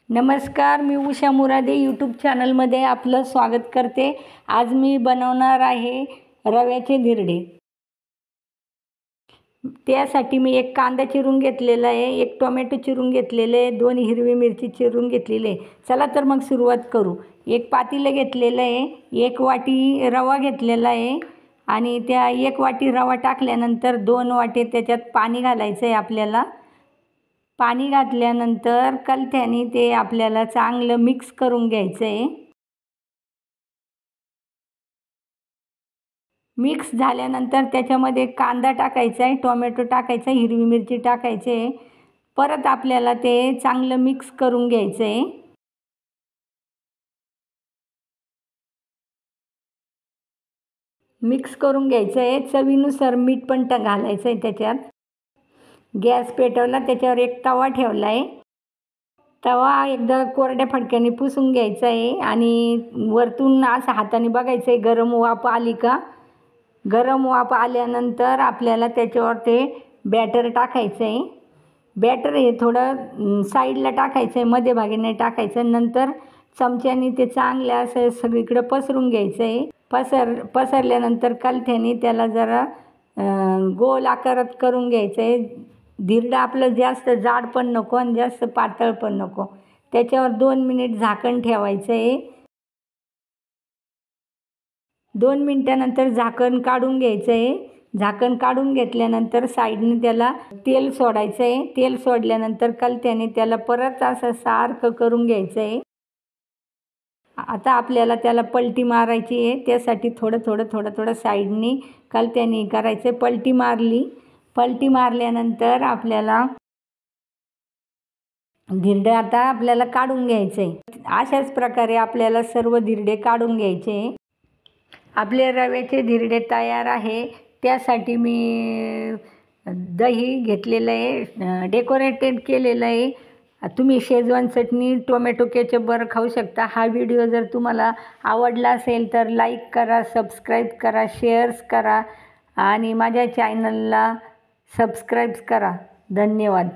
नमस्कार, मी उषा मुरादे यूट्यूब चॅनलमध्ये आपलं स्वागत करते। आज मी बनवणार आहे रव्याचे धिरडे। त्यासाठी मी एक कांदा चिरून घेतलेला आहे, एक टोमॅटो चिरून घेतलेले आहे, 2 हिरवी मिरची चिरून घेतलेली आहे। चला तर मग सुरुवात करू। एक पातेलं घेतलेलं आहे, 1 वाटी रवा घेतलेला आहे आणि त्या 1 वाटी रवा टाकल्यानंतर 2 वाटी त्याच्यात पाणी घालायचं आहे आपल्याला। पाणी घातल्यानंतर कलथ्याने ते आपल्याला चांगलं मिक्स करून घ्यायचं आहे। मिक्स झाल्यानंतर त्याच्यामध्ये कांदा टाकायचा आहे, टोमॅटो टाकायचा, हिरवी मिरची टाकायची आहे। परत आपल्याला ते चांगलं मिक्स करून घ्यायचं आहे। मिक्स करून घ्यायचं आहे। चवीनुसार मीठ पण घालायचं आहे त्याच्यात। गॅस पेटवला, त्याच्यावर एक तवा ठेवला आहे। तवा एकदा कोरड्या फडक्याने पुसून घ्यायचा आहे आणि वरतून असं हाताने बघायचं आहे गरम वाफ आली का। गरम वाफ आल्यानंतर आपल्याला त्याच्यावर ते बॅटर टाकायचं आहे। बॅटर हे थोडं साईडला टाकायचं आहे, मध्यभागी नाही टाकायचं। नंतर चमच्याने ते चांगलं असं सगळीकडे पसरून घ्यायचं आहे। पसरल्यानंतर कलथ्याने त्याला जरा गोल आकारात करून घ्यायचं आहे। धिरडं आपलं जास्त जाड पण नको आणि जास्त पातळ पण नको। त्याच्यावर 2 मिनिट झाकण ठेवायचं आहे। 2 मिनिटानंतर झाकण काढून घ्यायचं आहे। झाकण काढून घेतल्यानंतर साईडने त्याला तेल सोडायचं आहे। तेल सोडल्यानंतर कलथ्याने त्याला परत असं सारखं करून घ्यायचं आहे। आता आपल्याला त्याला पलटी मारायची आहे। त्यासाठी थोडं साईडने कलथ्याने करायचं आहे। पलटी मारल्यानंतर आपल्याला धिरडे आता आपल्याला काढून घ्यायचे आहे। अशाच प्रकारे आपल्याला सर्व धिरडे काढून घ्यायचे। आपले रव्याचे धिरडे तयार आहे। त्यासाठी मी दही घेतलेलं आहे, डेकोरेटेड केलेलं आहे। तुम्ही शेजवान चटणी, टोमॅटो केचप बरं खाऊ शकता। हा व्हिडिओ जर तुम्हाला आवडला असेल तर लाईक करा, सबस्क्राईब करा, शेअर्स करा आणि माझ्या चॅनलला सबस्क्राईब करा। धन्यवाद।